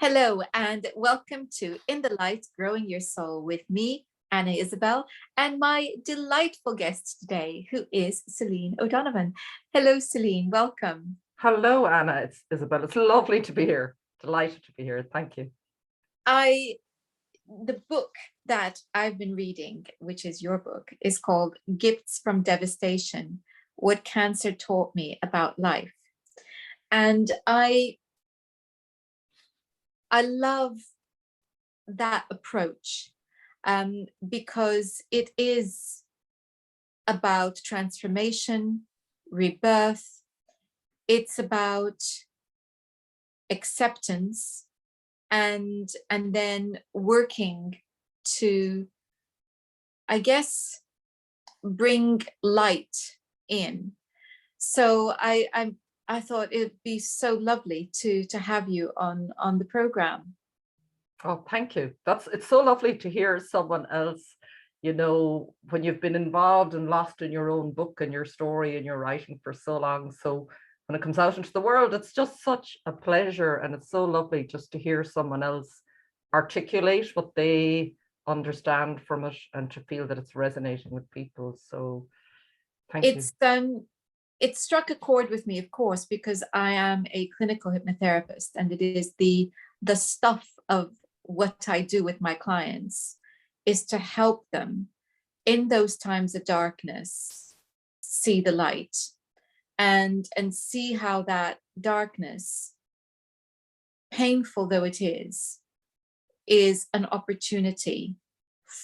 Hello, and welcome to In the Light, Growing Your Soul with me, Ana Isabel, and my delightful guest today, who is Celine O'Donovan. Hello, Celine, welcome. Hello, Anna. It's Isabel. It's lovely to be here. Delighted to be here. Thank you. The book that I've been reading, which is your book, is called Gifts from Devastation: What Cancer Taught Me About Life. And I love that approach because it is about transformation, rebirth. It's about acceptance and then working to, I guess, bring light in. So I thought it'd be so lovely to have you on the program. Oh, thank you. It's so lovely to hear someone else, when you've been involved and lost in your own book and your story and your writing for so long. So when it comes out into the world, it's just such a pleasure. And it's so lovely just to hear someone else articulate what they understand from it and to feel that it's resonating with people. So thank you. It struck a chord with me, of course, because I am a clinical hypnotherapist, and it is the stuff of what I do with my clients is to help them in those times of darkness see the light and see how that darkness, painful though it is an opportunity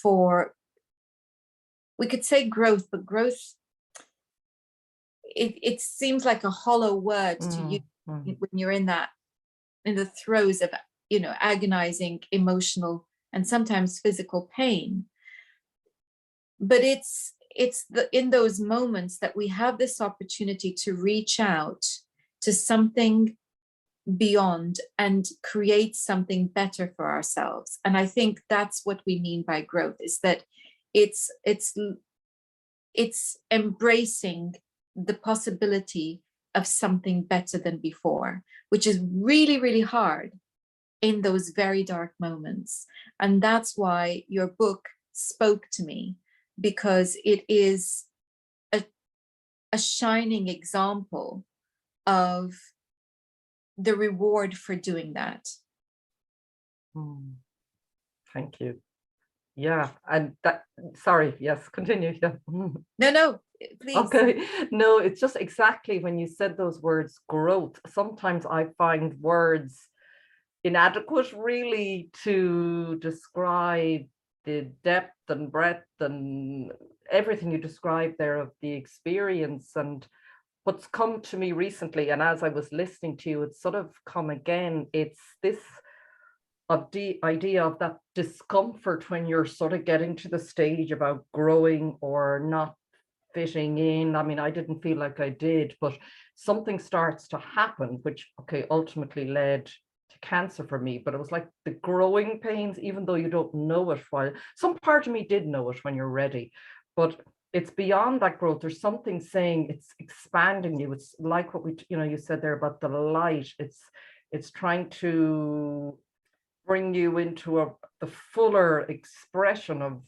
for, we could say growth, but growth, it seems like a hollow word to you when you're in the throes of, agonizing emotional and sometimes physical pain. But it's in those moments that we have this opportunity to reach out to something beyond and create something better for ourselves. And I think that's what we mean by growth, is that it's embracing the possibility of something better than before, which is really, really hard in those very dark moments. And that's why your book spoke to me, because it is a shining example of the reward for doing that. Thank you. Yeah, and sorry, yes, continue. Yeah. No, please. Okay, no, it's just exactly when you said those words, growth. Sometimes I find words inadequate really to describe the depth and breadth and everything you described there of the experience. And what's come to me recently, and as I was listening to you, it's sort of come again, it's this of the idea of that discomfort when you're sort of getting to the stage about growing or not fitting in. I mean, I didn't feel like I did, but something starts to happen, which, okay, ultimately led to cancer for me. But it was like the growing pains, even though you don't know it, while some part of me did know it when you're ready, but it's beyond that growth. There's something saying it's expanding you. It's like what you said there about the light. It's trying to bring you into the fuller expression of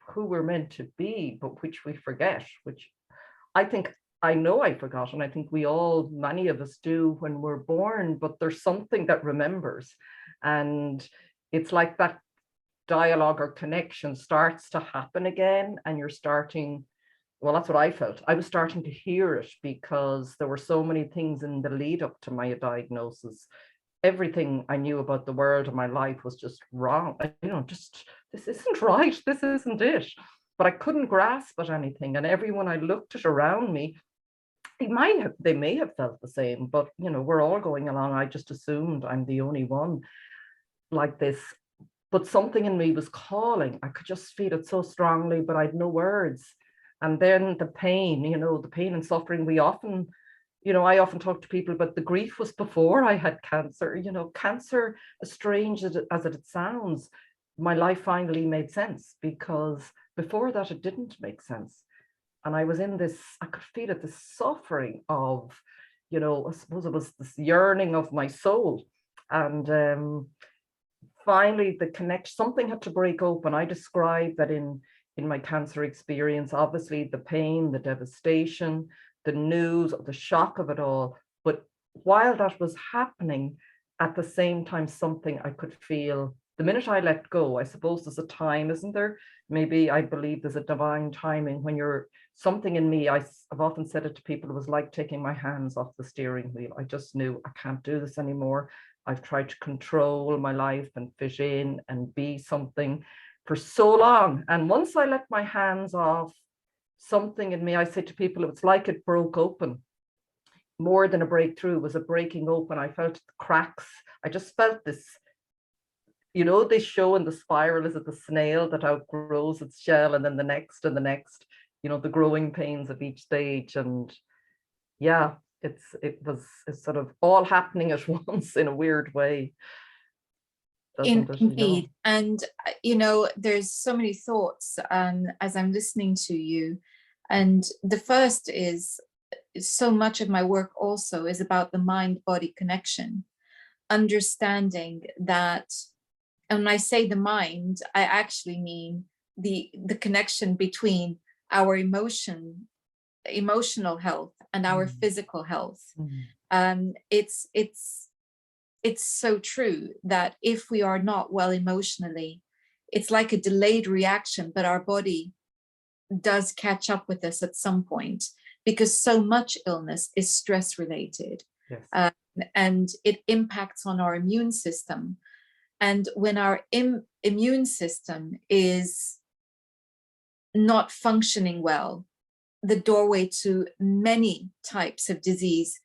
who we're meant to be, but which we forget, which I know I forgot, and I think many of us do when we're born, but there's something that remembers. And it's like that dialogue or connection starts to happen again, and you're starting, well, that's what I felt. I was starting to hear it because there were so many things in the lead up to my diagnosis. Everything I knew about the world and my life was just wrong. Just, this isn't right. This isn't it. But I couldn't grasp at anything. And everyone I looked at around me, they may have felt the same, but we're all going along. I just assumed I'm the only one like this. But something in me was calling. I could just feel it so strongly, but I'd no words. And then the pain, the pain and suffering I often talk to people about the grief was before I had cancer. Cancer, as strange as it sounds, my life finally made sense, because before that it didn't make sense. And I was in this, I could feel it, this suffering of, I suppose it was this yearning of my soul. And finally, the connection, something had to break open. I described that in my cancer experience, obviously the pain, the devastation, the news, the shock of it all. But while that was happening, at the same time, something I could feel the minute I let go. I suppose there's a time, isn't there? Maybe I believe there's a divine timing when you're something in me. I've often said it to people, it was like taking my hands off the steering wheel. I just knew I can't do this anymore. I've tried to control my life and fit in and be something for so long. And once I let my hands off, something in me, I say to people, it's like it broke open. More than a breakthrough, it was a breaking open. I felt the cracks. I just felt this, you know, they show in the spiral, is it the snail that outgrows its shell and then the next and the next, you know, the growing pains of each stage. And yeah, it's sort of all happening at once in a weird way. Indeed. And, you know, there's so many thoughts as I'm listening to you. And the first is, so much of my work also is about the mind-body connection, understanding that, and when I say the mind, I actually mean the connection between our emotional health and our physical health. It's so true that if we are not well emotionally, it's like a delayed reaction, but our body does catch up with us at some point, because so much illness is stress related. Yes. And it impacts on our immune system. And when our immune system is not functioning well, the doorway to many types of disease,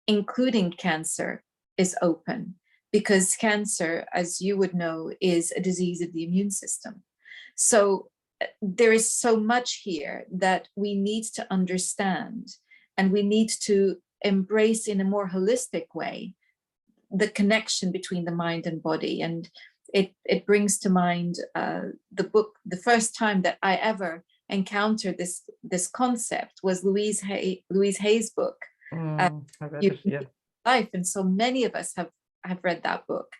including cancer, is open, because cancer, as you would know, is a disease of the immune system. So there is so much here that we need to understand, and we need to embrace in a more holistic way the connection between the mind and body. And it brings to mind the book. The first time that I ever encountered this concept was Louise Hay's book, I read it, yeah. Life, and so many of us have read that book.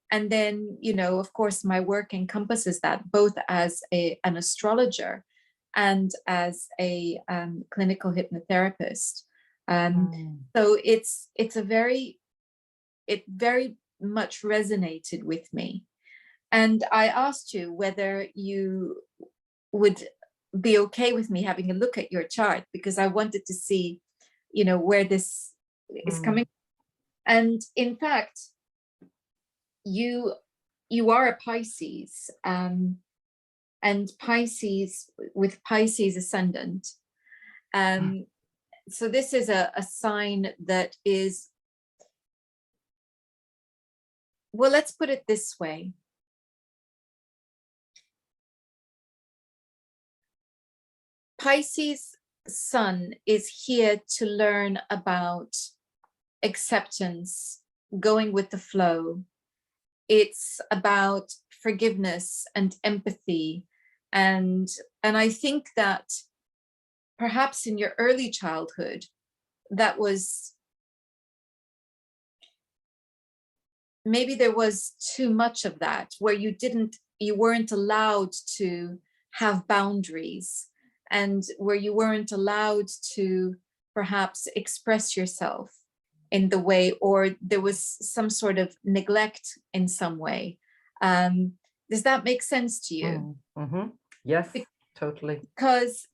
And then, you know, of course, my work encompasses that, both as an astrologer and as a clinical hypnotherapist. So it very much resonated with me. And I asked you whether you would be okay with me having a look at your chart, because I wanted to see, you know, where this is coming. And in fact, you are a Pisces, and Pisces with Pisces ascendant. So this is a sign that is, well, let's put it this way. Pisces sun is here to learn about acceptance, going with the flow. It's about forgiveness and empathy. And I think that perhaps in your early childhood, that was, maybe there was too much of that, where you weren't allowed to have boundaries, and where you weren't allowed to perhaps express yourself in the way, or there was some sort of neglect in some way. Does that make sense to you? Yes, totally. Because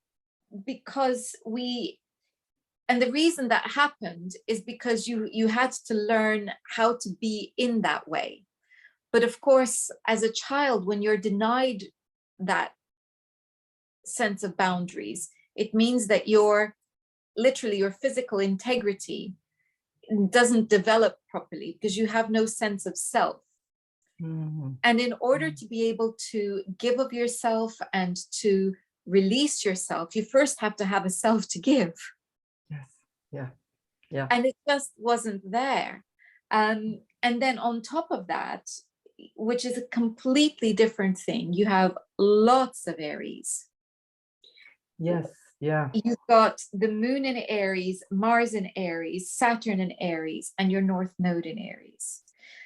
and the reason that happened is because you had to learn how to be in that way. But of course, as a child, when you're denied that sense of boundaries, it means that your physical integrity doesn't develop properly, because you have no sense of self. And in order to be able to give of yourself and to release yourself, you first have to have a self to give. Yes. Yeah. And it just wasn't there. And then on top of that, which is a completely different thing, you have lots of Aries. Yes. Yeah. You've got the moon in Aries, Mars in Aries, Saturn in Aries, and your North Node in Aries.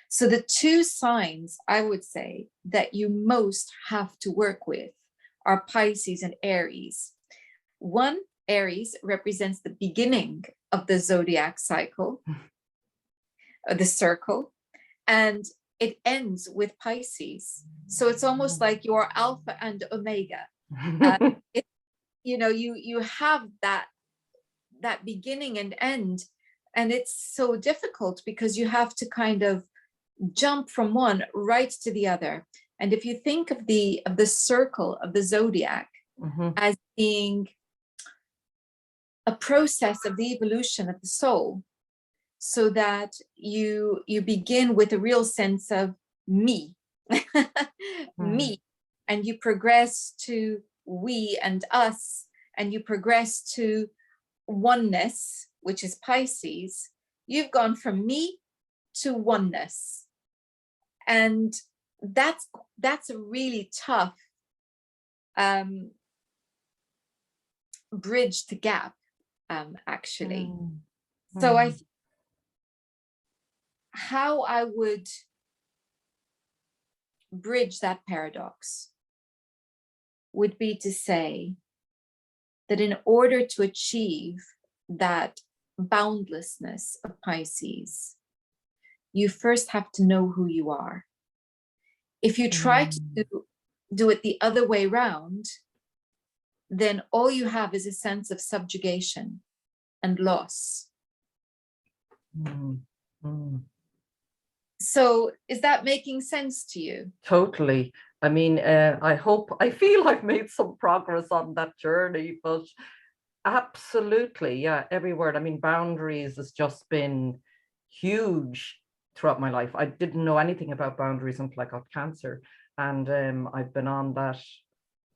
So the two signs I would say that you most have to work with are Pisces and Aries. One, Aries represents the beginning of the zodiac cycle, the circle, and it ends with Pisces. So it's almost like your alpha and omega. You have that beginning and end, and it's so difficult because you have to kind of jump from one right to the other. And if you think of the circle of the zodiac as being a process of the evolution of the soul, so that you begin with a real sense of me, me, and you progress to we and us, and you progress to oneness, which is Pisces. You've gone from me to oneness, and that's a really tough bridge to gap, actually. So how I would bridge that paradox would be to say that in order to achieve that boundlessness of Pisces, you first have to know who you are. If you try to do it the other way around, then all you have is a sense of subjugation and loss. So is that making sense to you? Totally. I mean, I feel I've made some progress on that journey, but absolutely, yeah, every word. I mean, boundaries has just been huge throughout my life. I didn't know anything about boundaries until I got cancer. And I've been on that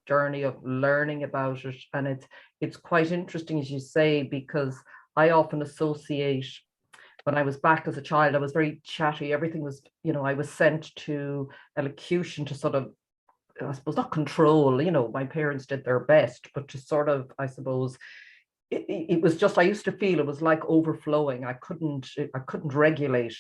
journey of learning about it. And it's quite interesting, as you say, because I often associate, when I was back as a child, I was very chatty. Everything was, I was sent to elocution to sort of, I suppose, not control, my parents did their best, but to sort of, I suppose, it was just, I used to feel it was like overflowing. I couldn't regulate.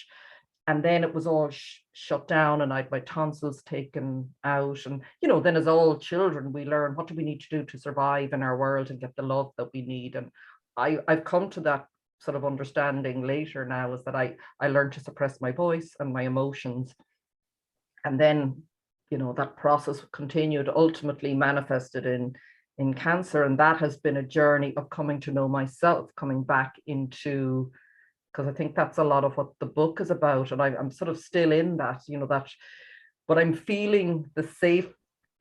And then it was all shut down, and I had my tonsils taken out. And, then as all children, we learn, what do we need to do to survive in our world and get the love that we need? And I've come to that sort of understanding later now, is that I learned to suppress my voice and my emotions. And then, that process continued, ultimately manifested in cancer. And that has been a journey of coming to know myself, coming back into, because I think that's a lot of what the book is about. And I'm sort of still in that, but I'm feeling that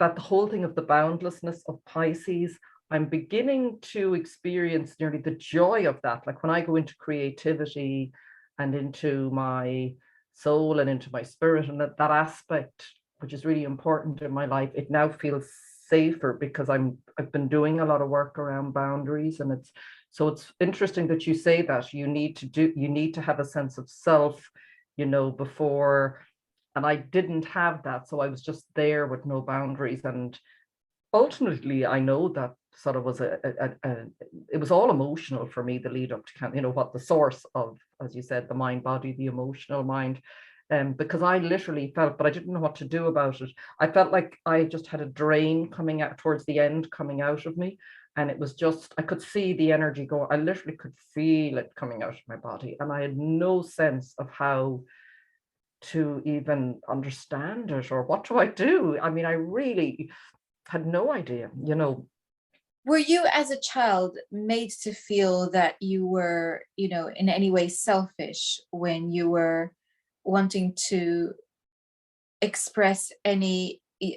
the whole thing of the boundlessness of Pisces, I'm beginning to experience nearly the joy of that. Like when I go into creativity and into my soul and into my spirit, and that aspect, which is really important in my life, it now feels safer because I've been doing a lot of work around boundaries. And it's interesting that you say that you need to have a sense of self, before, and I didn't have that. So I was just there with no boundaries. And ultimately, I know that sort of was it was all emotional for me, the lead up to what the source of, as you said, the mind, body, the emotional mind, because I literally felt, but I didn't know what to do about it. I felt like I just had a drain coming out towards the end, coming out of me. And it was just, I could see the energy go. I literally could feel it coming out of my body. And I had no sense of how to even understand it, or what do I do? I mean, I really had no idea, Were you as a child made to feel that you were, in any way selfish when you were wanting to express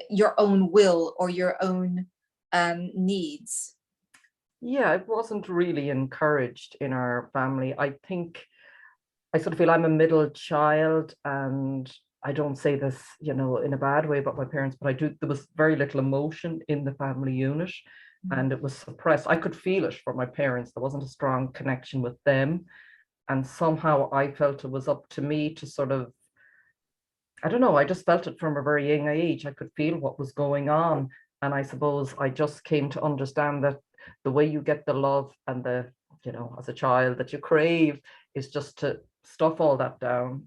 your own will or your own needs? Yeah, it wasn't really encouraged in our family. I think I sort of feel I'm a middle child, and I don't say this, in a bad way about my parents, but there was very little emotion in the family unit, and it was suppressed. I could feel it from my parents. There wasn't a strong connection with them. And somehow I felt it was up to me to sort of, I don't know, I just felt it from a very young age. I could feel what was going on. And I suppose I just came to understand that the way you get the love and the, as a child, that you crave, is just to stuff all that down.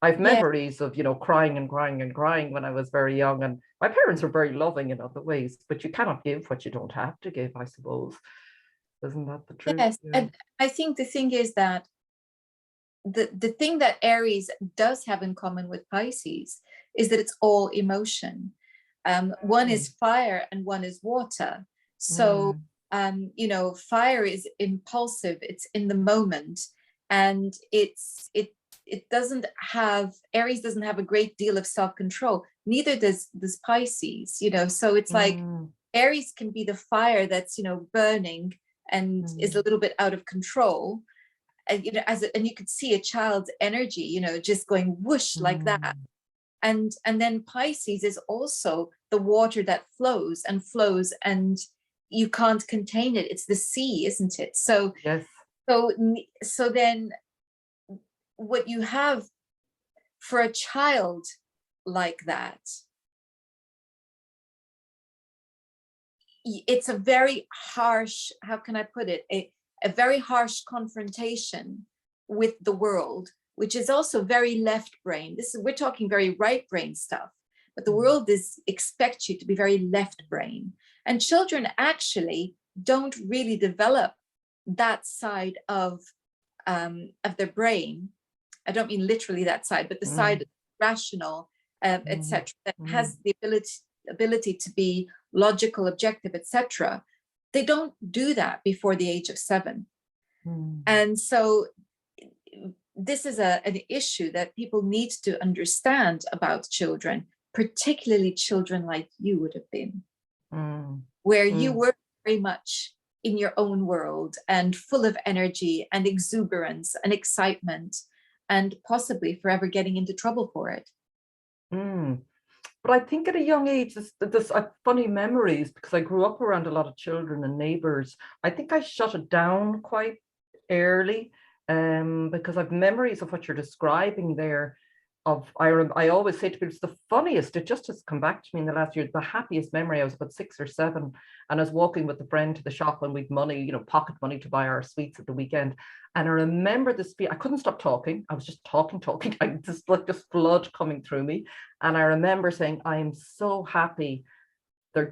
I have Yeah. memories of, crying and crying and crying when I was very young. And my parents were very loving in other ways, but you cannot give what you don't have to give, I suppose. Isn't that the truth? Yes. Yeah. And I think the thing is that the thing that Aries does have in common with Pisces is that it's all emotion. One is fire and one is water. So, fire is impulsive, it's in the moment, and it doesn't have, Aries doesn't have a great deal of self-control. Neither does Pisces, so it's like Aries can be the fire that's, burning and is a little bit out of control. And and you could see a child's energy, just going whoosh like that. And then Pisces is also the water that flows and flows, and you can't contain it. It's the sea, isn't it? So Yes. So then what you have for a child like that, it's a very harsh, how can I put it, a very harsh confrontation with the world, which is also very left brain. We're talking very right brain stuff, but the world expects you to be very left brain. And children actually don't really develop that side of their brain. I don't mean literally that side, but the side rational, etc., that has the ability to be logical, objective, etc. They don't do that before the age of 7. And so this is an issue that people need to understand about children, particularly children like you would have been, where you were very much in your own world and full of energy and exuberance and excitement, and possibly forever getting into trouble for it. But I think at a young age, there's funny memories, because I grew up around a lot of children and neighbors. I think I shut it down quite early, because I've memories of what you're describing there. I always say to people, it's the funniest. It just has come back to me in the last year. The happiest memory, I was about 6 or 7, and I was walking with a friend to the shop, and we'd money, pocket money to buy our sweets at the weekend. And I remember this, I couldn't stop talking. I was just talking. I just like this flood coming through me. And I remember saying, I am so happy. I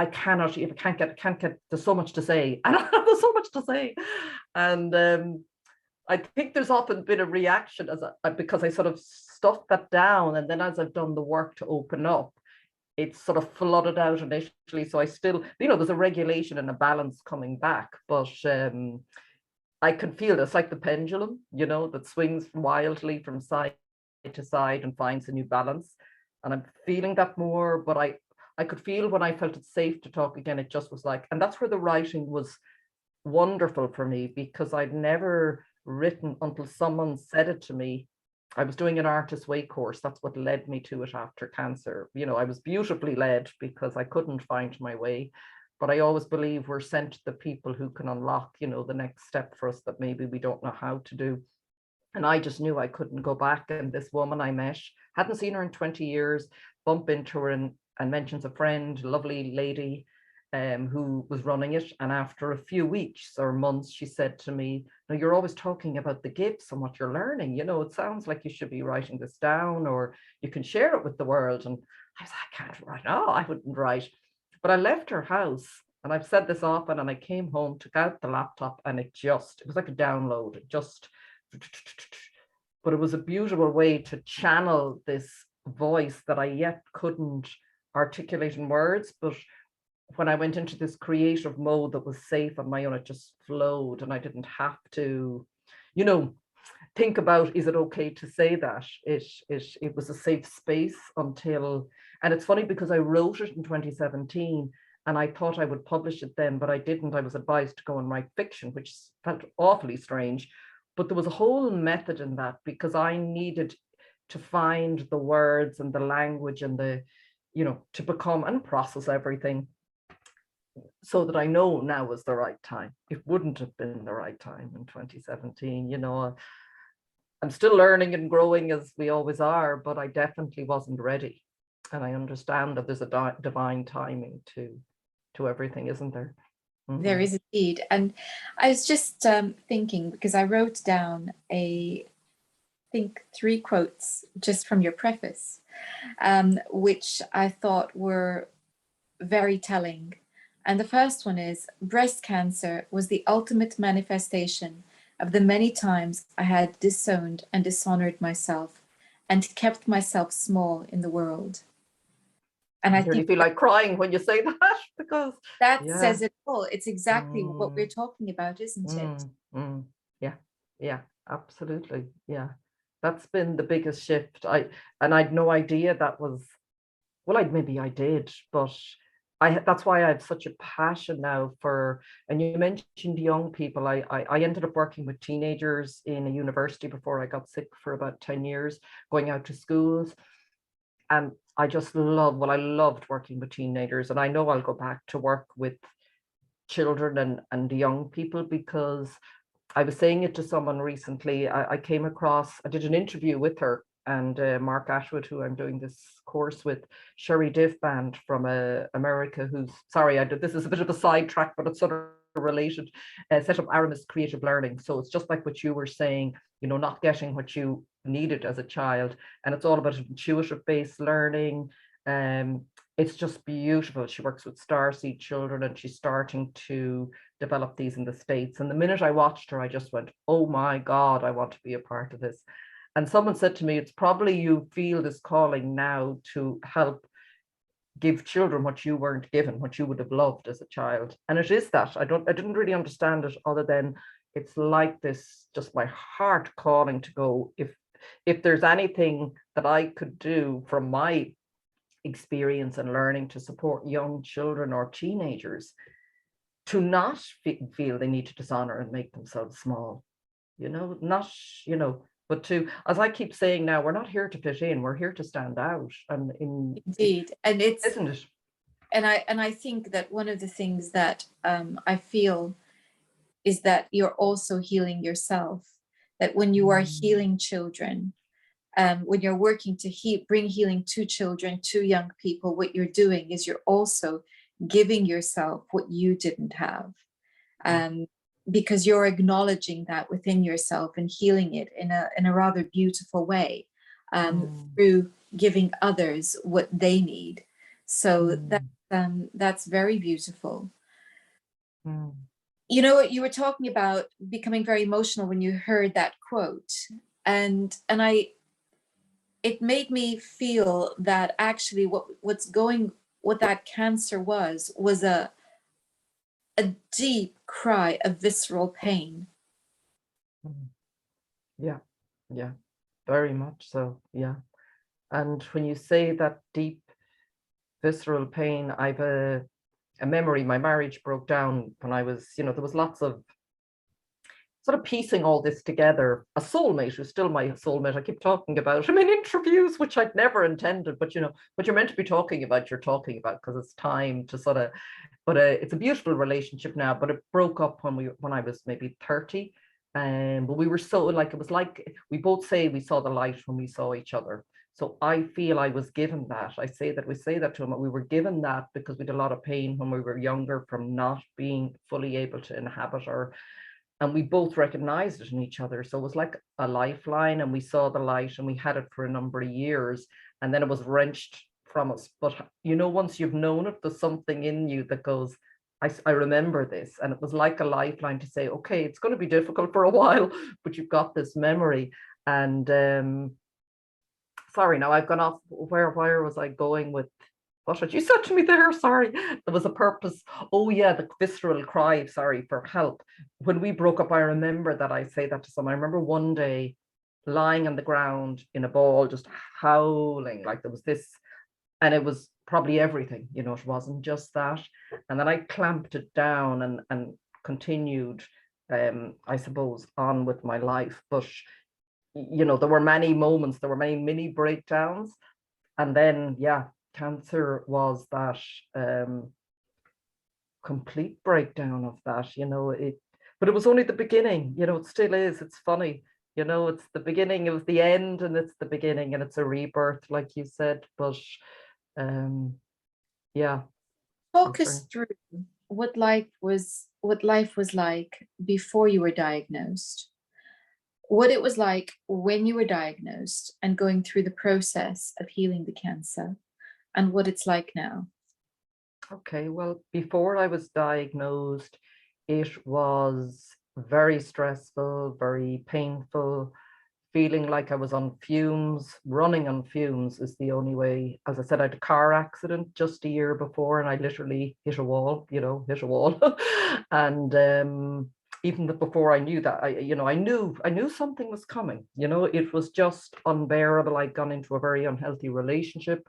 can't get, there's so much to say. And there's so much to say. And I think there's often been a reaction because I sort of stuffed that down. And then as I've done the work to open up, it's sort of flooded out initially. So I still, there's a regulation and a balance coming back. But I can feel it's like the pendulum, that swings wildly from side to side and finds a new balance. And I'm feeling that more, but I could feel when I felt it safe to talk again, it just was like, and that's where the writing was wonderful for me, because I'd never written until someone said it to me. I was doing an Artist's Way course. That's what led me to it after cancer. I was beautifully led, because I couldn't find my way. But I always believe we're sent to the people who can unlock, the next step for us that maybe we don't know how to do. And I just knew I couldn't go back. And this woman I met, hadn't seen her in 20 years, bump into her and mentions a friend, lovely lady, who was running it. And after a few weeks or months, she said to me, "No, you're always talking about the gifts and what you're learning. It sounds like you should be writing this down, or you can share it with the world." And I was like, "I can't write. No, I wouldn't write." But I left her house, and I've said this often, and I came home, took out the laptop, and it was like a download. But it was a beautiful way to channel this voice that I yet couldn't articulate in words. But when I went into this creative mode that was safe on my own, it just flowed, and I didn't have to, think about, is it okay to say that? It was a safe space until, and it's funny because I wrote it in 2017 and I thought I would publish it then, but I didn't. I was advised to go and write fiction, which felt awfully strange. But there was a whole method in that, because I needed to find the words and the language and to become and process everything, so that I know now was the right time. It wouldn't have been the right time in 2017. I'm still learning and growing, as we always are, but I definitely wasn't ready. And I understand that there's a divine timing to everything, isn't there? There is indeed. And I was just thinking, because I wrote down a think 3 quotes just from your preface, which I thought were very telling. And the first one is, breast cancer was the ultimate manifestation of the many times I had disowned and dishonored myself and kept myself small in the world. And I I nearly think feel like crying when you say that, because that yeah. says it all. It's exactly what we're talking about, isn't it? Yeah, yeah, absolutely. Yeah. That's been the biggest shift. I'd no idea that was, well, maybe I did, but that's why I have such a passion now for, and you mentioned young people. I ended up working with teenagers in a university before I got sick for about 10 years, going out to schools. And I just I loved working with teenagers, and I know I'll go back to work with children and young people, because I was saying it to someone recently. I came across, I did an interview with her and Mark Ashwood, who I'm doing this course with, Sherry Divband from America, who's, sorry, this is a bit of a sidetrack, but it's sort of related, set up Aramis Creative Learning. So it's just like what you were saying, not getting what you needed as a child. And it's all about intuitive based learning. It's just beautiful. She works with starseed children, and she's starting to develop these in the States. And the minute I watched her, I just went, oh my God, I want to be a part of this. And someone said to me, it's probably you feel this calling now to help give children what you weren't given, what you would have loved as a child. And it is that. I didn't really understand it, other than it's like this, just my heart calling to go, if there's anything that I could do from my experience and learning to support young children or teenagers to not feel they need to dishonor and make themselves small, but to, as I keep saying now, we're not here to fit in, we're here to stand out. And indeed, and isn't it? And I think that one of the things that I feel is that you're also healing yourself. That when you are healing children, when you're working to bring healing to children, to young people, what you're doing is you're also giving yourself what you didn't have, because you're acknowledging that within yourself and healing it in a rather beautiful way, through giving others what they need. So that's very beautiful. You know what, you were talking about becoming very emotional when you heard that quote, and it made me feel that actually what that cancer was a deep cry of visceral pain. Yeah, very much so. Yeah. And when you say that deep visceral pain, I've a memory. My marriage broke down when I was, there was lots of sort of piecing all this together. A soulmate who's still my soulmate, I keep talking about him in interviews, which I'd never intended, but what you're meant to be talking about, you're talking about, because it's time to sort of, but it's a beautiful relationship now, but it broke up when I was maybe 30. But we were so, like, it was like, we both say we saw the light when we saw each other. So I feel I was given that. We say that to him. We were given that because we had a lot of pain when we were younger from not being fully able to inhabit and we both recognized it in each other. So it was like a lifeline, and we saw the light, and we had it for a number of years, and then it was wrenched from us. But once you've known it, there's something in you that goes, I remember this. And it was like a lifeline to say, okay, it's going to be difficult for a while, but you've got this memory. And sorry, now I've gone off. Where was I going with what you said to me there? Sorry, there was a purpose. Oh yeah, the visceral cry, sorry, for help. When we broke up, I remember that I say that to someone. I remember one day lying on the ground in a ball, just howling, like there was this, and it was probably everything, it wasn't just that. And then I clamped it down and continued, I suppose, on with my life. But there were many moments, there were many mini breakdowns, and then cancer was that complete breakdown of that. But it was only the beginning. It still is. It's funny. It's the beginning of the end, and it's the beginning, and it's a rebirth, like you said. But talk us through what life was like before you were diagnosed. what it was like when you were diagnosed and going through the process of healing the cancer, and what it's like now. Okay, well, before I was diagnosed, it was very stressful, very painful, feeling like I was on fumes. Running on fumes is the only way. As I said, I had a car accident just a year before, and I literally hit a wall, hit a wall. And even before I knew that, I knew something was coming. It was just unbearable. I'd gone into a very unhealthy relationship,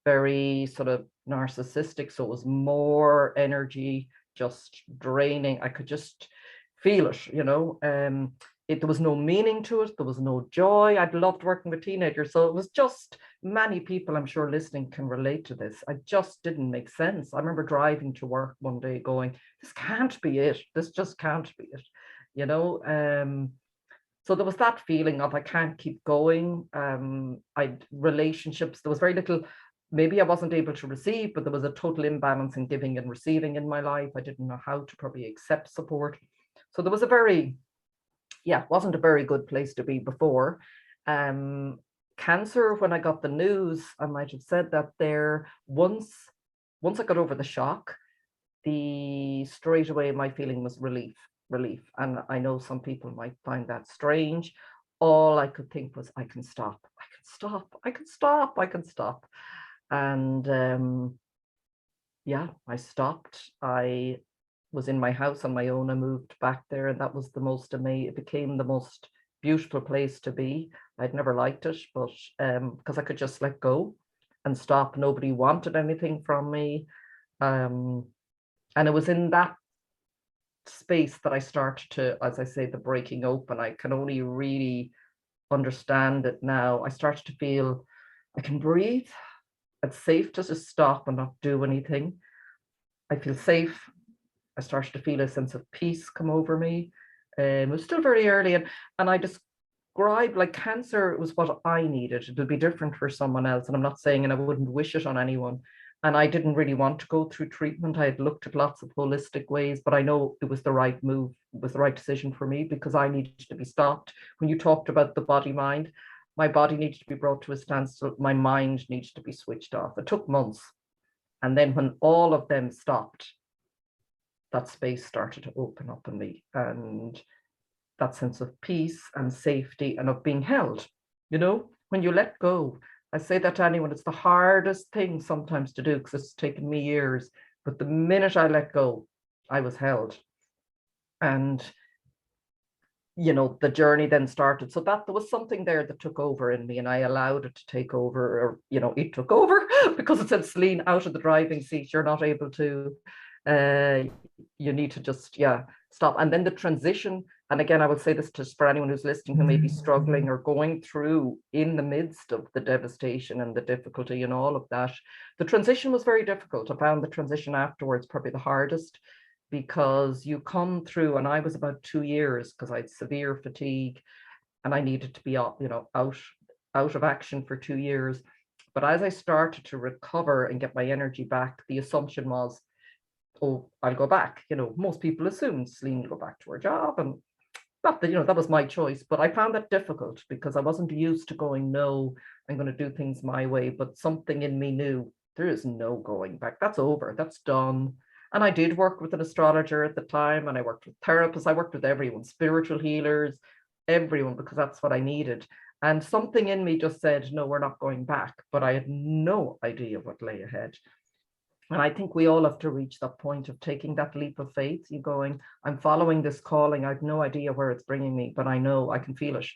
very sort of narcissistic. So it was more energy, just draining. I could just feel it. There was no meaning to it. There was no joy. I'd loved working with teenagers. So it was just, many people I'm sure listening can relate to this. I just didn't make sense. I remember driving to work one day going, this can't be it. This just can't be it. So there was that feeling of I can't keep going. I'd relationships, there was very little, maybe I wasn't able to receive, but there was a total imbalance in giving and receiving in my life. I didn't know how to probably accept support. So there was wasn't a very good place to be before. Cancer, when I got the news, I might have said that there, once I got over the shock, straight away my feeling was relief. And I know some people might find that strange. All I could think was, I can stop. And I stopped. I was in my house on my own. I moved back there, and that was the most amazing. It became the most beautiful place to be. I'd never liked it, but because I could just let go and stop. Nobody wanted anything from me. And it was in that space that I started to, as I say, the breaking open. I can only really understand it now. I started to feel I can breathe. It's safe to just stop and not do anything. I feel safe. I started to feel a sense of peace come over me. It was still very early, and I described, like, cancer was what I needed. It'll be different for someone else, and I'm not saying, and I wouldn't wish it on anyone. And I didn't really want to go through treatment. I had looked at lots of holistic ways, but I know it was the right move. It was the right decision for me, because I needed to be stopped. When you talked about the body mind, my body needed to be brought to a standstill. My mind needed to be switched off. It took months. And then when all of them stopped, that space started to open up in me, and that sense of peace and safety and of being held. When you let go, I say that to anyone, it's the hardest thing sometimes to do, because it's taken me years. But the minute I let go, I was held. And the journey then started. So that there was something there that took over in me, and I allowed it to take over, or it took over because it said, Celine, out of the driving seat, you're not able to, you need to just stop. And then the transition, and again, I would say this just for anyone who's listening who may be struggling or going through in the midst of the devastation and the difficulty and all of that, the transition was very difficult. I found the transition afterwards probably the hardest, because you come through, and I was about 2 years, because I had severe fatigue and I needed to be out of action for 2 years. But as I started to recover and get my energy back, the assumption was, oh, I'll go back. Most people assume Celine will go back to her job, and not that, that was my choice, but I found that difficult, because I wasn't used to going, no, I'm going to do things my way. But something in me knew there is no going back. That's over. That's done. And I did work with an astrologer at the time, and I worked with therapists. I worked with everyone, spiritual healers, everyone, because that's what I needed. And something in me just said, no, we're not going back. But I had no idea what lay ahead. And I think we all have to reach that point of taking that leap of faith. You going, I'm following this calling. I've no idea where it's bringing me, but I know I can feel it,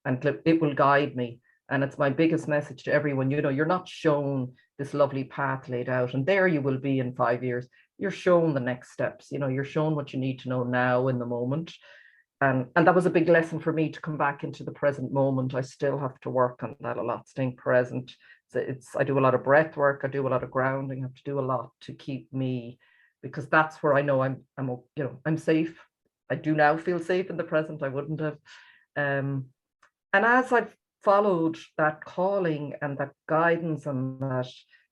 and it will guide me. And it's my biggest message to everyone. You're not shown this lovely path laid out, and there you will be in 5 years. You're shown the next steps. You're shown what you need to know now in the moment. And that was a big lesson for me, to come back into the present moment. I still have to work on that a lot, staying present. So I do a lot of breath work. I do a lot of grounding. I have to do a lot to keep me, because that's where I know I'm safe. I do now feel safe in the present. I wouldn't have. And as I've followed that calling and that guidance and that,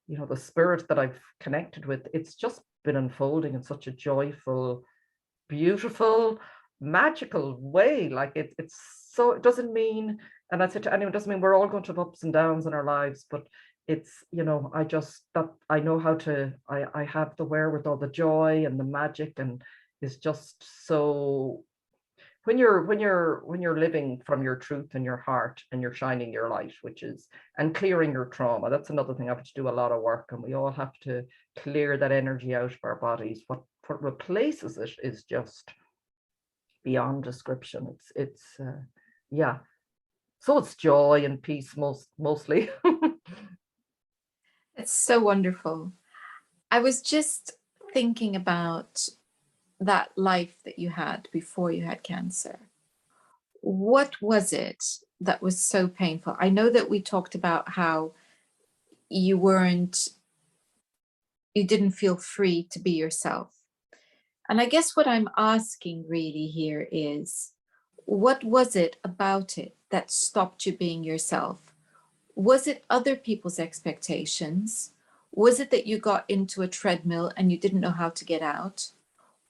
the spirit that I've connected with, it's just been unfolding in such a joyful, beautiful, magical way. Like it's so, it doesn't mean, and I said to anyone, it doesn't mean we're all going to have ups and downs in our lives, but it's, you know, I just, that I know how to, I have the wherewithal, the joy and the magic, and it's just so, when you're living from your truth and your heart, and you're shining your light, which is, and clearing your trauma. That's another thing. I have to do a lot of work, and we all have to clear that energy out of our bodies. What replaces it is just beyond description. It's yeah. So it's joy and peace mostly. It's so wonderful. I was just thinking about that life that you had before you had cancer. What was it that was so painful? I know that we talked about how you didn't feel free to be yourself. And I guess what I'm asking really here is, what was it about it that stopped you being yourself? Was it other people's expectations? Was it that you got into a treadmill and you didn't know how to get out?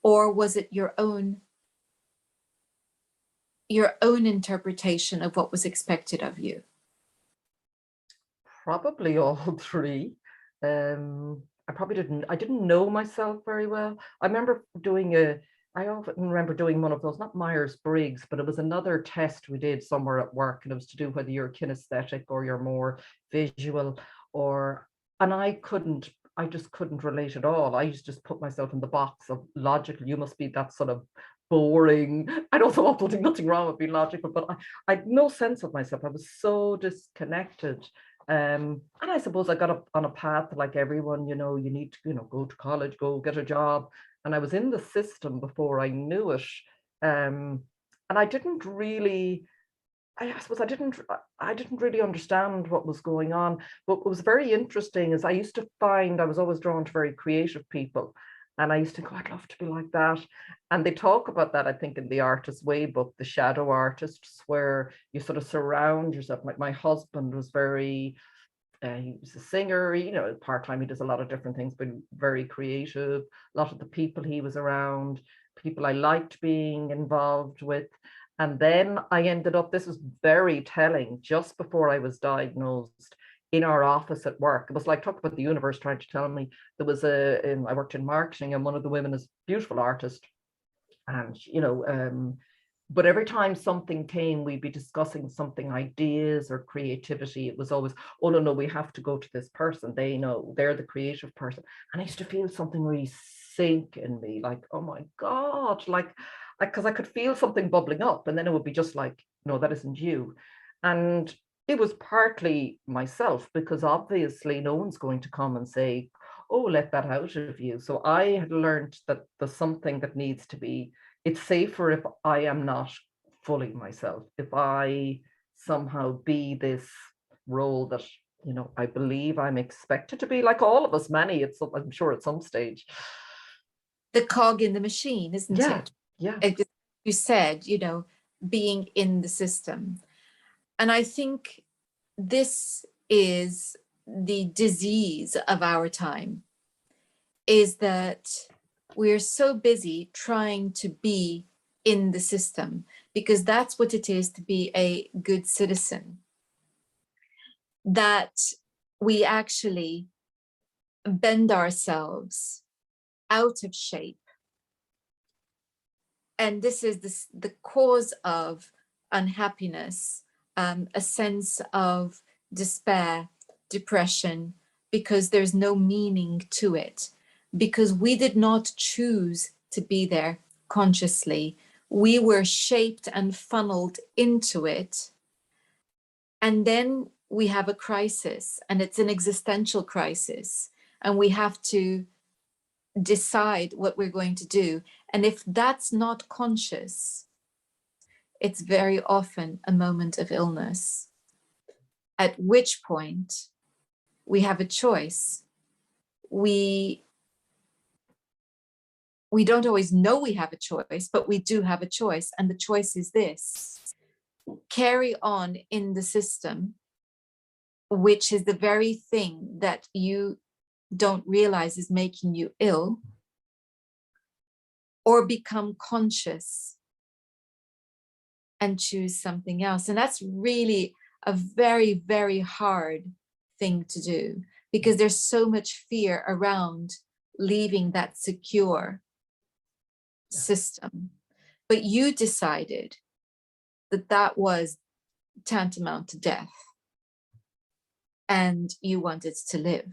Or was it your own interpretation of what was expected of you? Probably all three. I didn't know myself very well. I often remember doing one of those, not Myers-Briggs, but it was another test we did somewhere at work, and it was to do whether you're kinesthetic or you're more visual, and I just couldn't relate at all. I used to just put myself in the box of logical. You must be that sort of boring. I don't know, there's nothing wrong with being logical, but I had no sense of myself. I was so disconnected. And I suppose I got up on a path like everyone, you know, you need to, you know, go to college, go get a job. And I was in the system before I knew it. And I didn't really, I suppose I didn't really understand what was going on. But what was very interesting is I used to find I was always drawn to very creative people. And I used to go, I'd love to be like that. And they talk about that, I think, in the Artist's Way book, the shadow artists, where you sort of surround yourself. My husband was very, he was a singer, you know, part-time, he does a lot of different things, but very creative. A lot of the people he was around, people I liked being involved with. And then I ended up, this was very telling, just before I was diagnosed, in our office at work. It was like, talk about the universe trying to tell me. There was I worked in marketing, and one of the women is a beautiful artist. And, you know, but every time something came, we'd be discussing something, ideas or creativity. It was always, oh, no, we have to go to this person. They know, they're the creative person. And I used to feel something really sink in me, like, oh my God, like, because I could feel something bubbling up, and then it would be just like, no, that isn't you. And it was partly myself, because obviously no one's going to come and say, oh, let that out of you. So I had learned that there's something that needs to be, it's safer if I am not fully myself, if I somehow be this role that, you know, I believe I'm expected to be, like all of us, I'm sure at some stage. The cog in the machine, isn't it? Yeah. You said, you know, being in the system. And I think this is the disease of our time, is that we're so busy trying to be in the system, because that's what it is to be a good citizen, that we actually bend ourselves out of shape. And this is the cause of unhappiness, a sense of despair, depression, because there's no meaning to it, because we did not choose to be there consciously. We were shaped and funneled into it. And then we have a crisis, and it's an existential crisis, and we have to decide what we're going to do. And if that's not conscious, it's very often a moment of illness, at which point we have a choice. We don't always know we have a choice, but we do have a choice. And the choice is this: carry on in the system, which is the very thing that you don't realize is making you ill, or become conscious and choose something else. And that's really a very, very hard thing to do, because there's so much fear around leaving that secure system. But you decided that that was tantamount to death, and you wanted to live.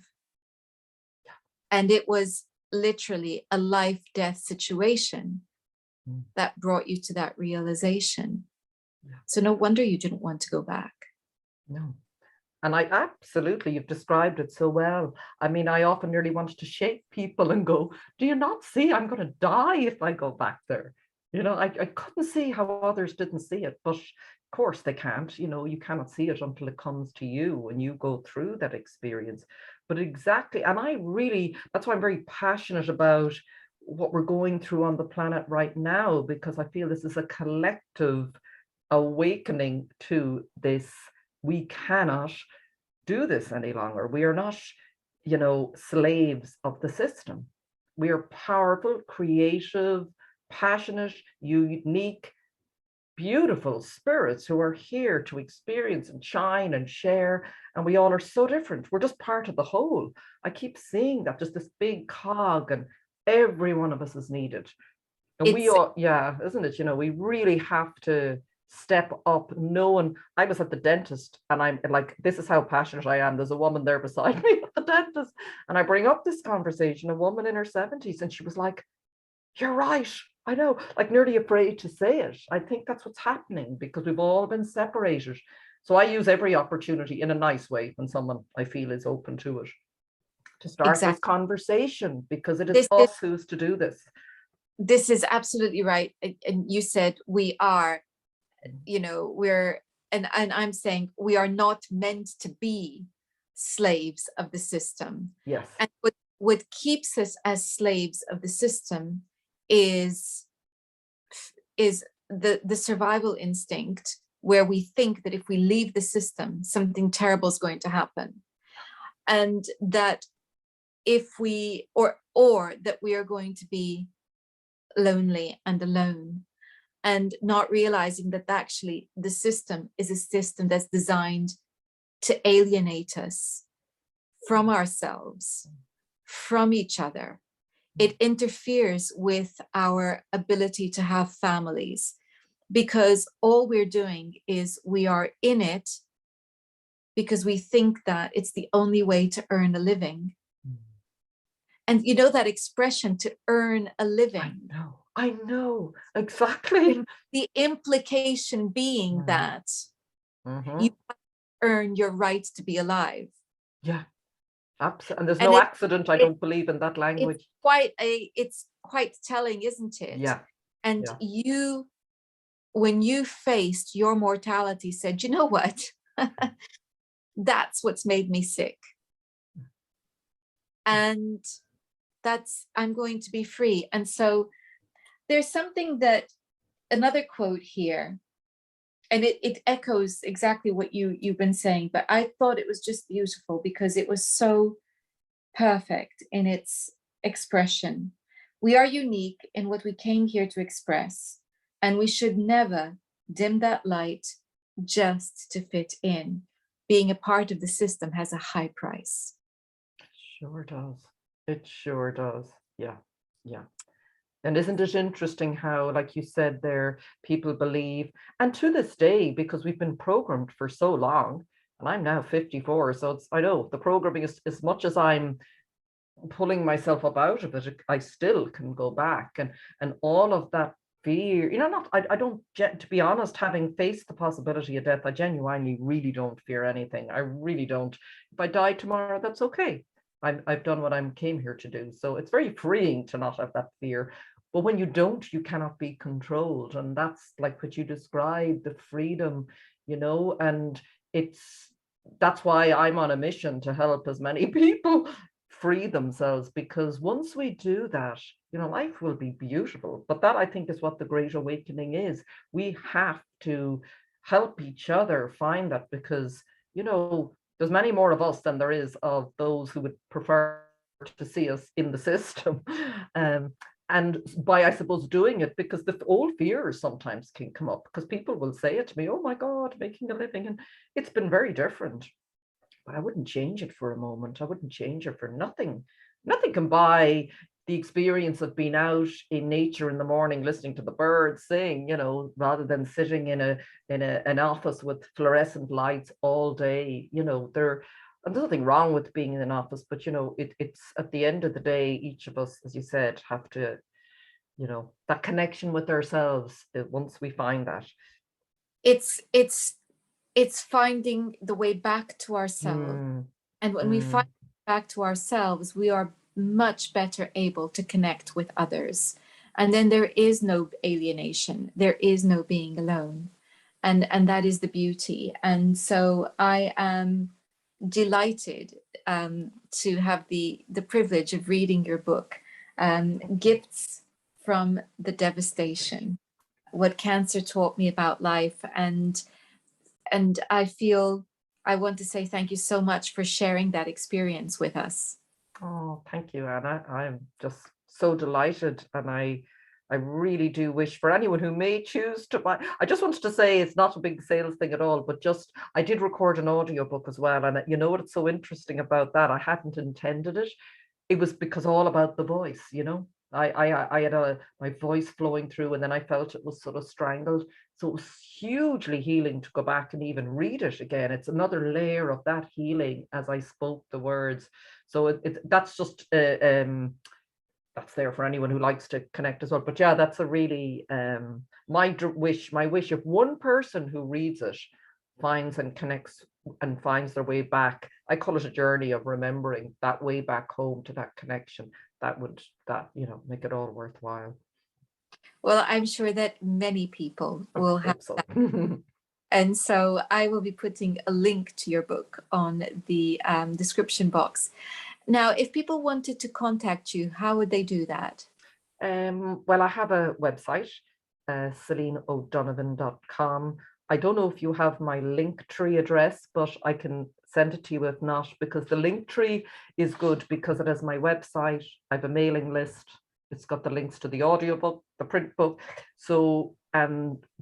And it was literally a life-death situation that brought you to that realization. So no wonder you didn't want to go back. No. And I absolutely, you've described it so well. I mean, I often nearly wanted to shake people and go, do you not see I'm going to die if I go back there? You know, I couldn't see how others didn't see it, but of course they can't. You know, you cannot see it until it comes to you and you go through that experience. But exactly, and I really, that's why I'm very passionate about what we're going through on the planet right now, because I feel this is a collective awakening to this. We cannot do this any longer. We are not, you know, slaves of the system. We are powerful, creative, passionate, unique, beautiful spirits who are here to experience and shine and share. And we all are so different. We're just part of the whole. I keep seeing that, just this big cog, and every one of us is needed. And we all, yeah, isn't it? You know, we really have to step up. Knowing, I was at the dentist, and I'm like, this is how passionate I am. There's a woman there beside me at the dentist, and I bring up this conversation, a woman in her 70s, and she was like, you're right. I know, like nearly afraid to say it. I think that's what's happening, because we've all been separated. So I use every opportunity in a nice way when someone I feel is open to it, to start this conversation, because it is us who's to do this. This is absolutely right. And you said we are, you know, and I'm saying we are not meant to be slaves of the system. Yes. And what keeps us as slaves of the system is the survival instinct, where we think that if we leave the system, something terrible is going to happen. And that if we, or that we are going to be lonely and alone, and not realizing that actually the system is a system that's designed to alienate us from ourselves, from each other. It interferes with our ability to have families, because all we're doing is we are in it because we think that it's the only way to earn a living. And you know that expression, to earn a living. I know, exactly. The implication being that you earn your right to be alive. Yeah, absolutely. And there's no accident. I don't believe in that language. It's quite telling, isn't it? Yeah. And you, when you faced your mortality, said, you know what? That's what's made me sick. And I'm going to be free. And so there's something that, another quote here, and it echoes exactly what you've been saying, but I thought it was just beautiful because it was so perfect in its expression. We are unique in what we came here to express, and we should never dim that light just to fit in. Being a part of the system has a high price. It sure does. It sure does. Yeah. Yeah. And isn't it interesting how, like you said there, people believe, and to this day, because we've been programmed for so long, and I'm now 54, so I know the programming is, as much as I'm pulling myself up out of it, I still can go back, and all of that fear, you know, I don't, to be honest, having faced the possibility of death, I genuinely really don't fear anything. I really don't. If I die tomorrow, that's okay. I've done what I came here to do. So it's very freeing to not have that fear. But when you don't, you cannot be controlled. And that's like what you described, the freedom, you know, and that's why I'm on a mission to help as many people free themselves, because once we do that, you know, life will be beautiful. But that, I think, is what the Great Awakening is. We have to help each other find that, because, you know, there's many more of us than there is of those who would prefer to see us in the system. And by, I suppose, doing it, because the old fears sometimes can come up, because people will say it to me, oh my God, making a living. And it's been very different, but I wouldn't change it for a moment. I wouldn't change it for nothing. Nothing can buy the experience of being out in nature in the morning, listening to the birds sing, you know, rather than sitting in an office with fluorescent lights all day. You know, and there's nothing wrong with being in an office, but you know, it's at the end of the day, each of us, as you said, have to, you know, that connection with ourselves. Once we find that, it's finding the way back to ourselves. And when we find back to ourselves, we are much better able to connect with others. And then there is no alienation, there is no being alone. And that is the beauty. And so I am delighted to have the privilege of reading your book, Gifts from the Devastation, What Cancer Taught Me About Life. And I want to say thank you so much for sharing that experience with us. Oh, thank you, Anna. I'm just so delighted, and I really do wish for anyone who may choose to buy. I just wanted to say it's not a big sales thing at all, but just I did record an audiobook as well, and you know what's so interesting about that? I hadn't intended it. It was because all about the voice, you know. I had my voice flowing through, and then I felt it was sort of strangled. So it was hugely healing to go back and even read it again. It's another layer of that healing as I spoke the words. So that's just that's there for anyone who likes to connect as well. But yeah, that's a really my wish. If one person who reads it finds and connects and finds their way back, I call it a journey of remembering that way back home to that connection, that you know, make it all worthwhile. Well, I'm sure that many people will have so. that. And so I will be putting a link to your book on the description box. Now, if people wanted to contact you, how would they do that? Well, I have a website, CelineO'Donovan.com. I don't know if you have my Linktree address, but I can send it to you if not, because the Linktree is good because it has my website. I have a mailing list. It's got the links to the audiobook, the print book. So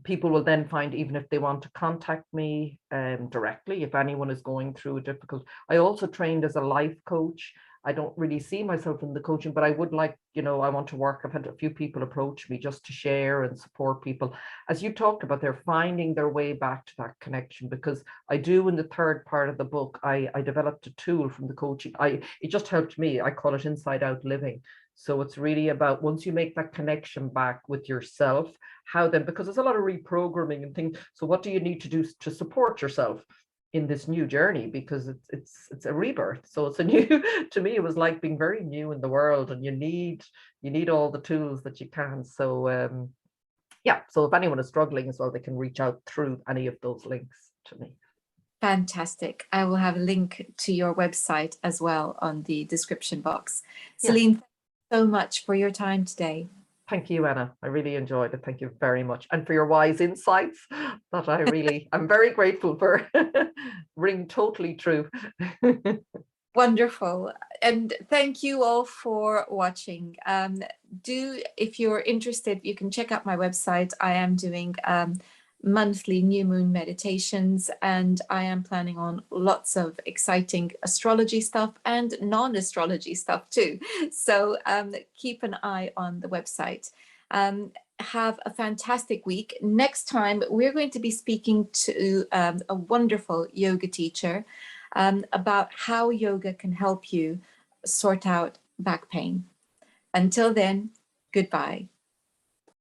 people will then find, even if they want to contact me directly, if anyone is going through a difficult. I also trained as a life coach. I don't really see myself in the coaching, but I would like, you know, I want to work. I've had a few people approach me just to share and support people. As you talked about, they're finding their way back to that connection, because I do, in the third part of the book, I developed a tool from the coaching. It just helped me. I call it inside out living. So it's really about, once you make that connection back with yourself, how then, because there's a lot of reprogramming and things. So what do you need to do to support yourself in this new journey? Because it's a rebirth. So it's a new, to me, it was like being very new in the world, and you need all the tools that you can. So yeah, so if anyone is struggling as well, they can reach out through any of those links to me. Fantastic. I will have a link to your website as well on the description box. Celine, thank you so much for your time today. Thank you, Anna. I really enjoyed it. Thank you very much. And for your wise insights that I'm very grateful for. Ring totally true. Wonderful. And thank you all for watching. If you're interested, you can check out my website. I am doing monthly new moon meditations, and I am planning on lots of exciting astrology stuff and non-astrology stuff too. So keep an eye on the website. Have a fantastic week. Next time, we're going to be speaking to a wonderful yoga teacher about how yoga can help you sort out back pain. Until then, goodbye.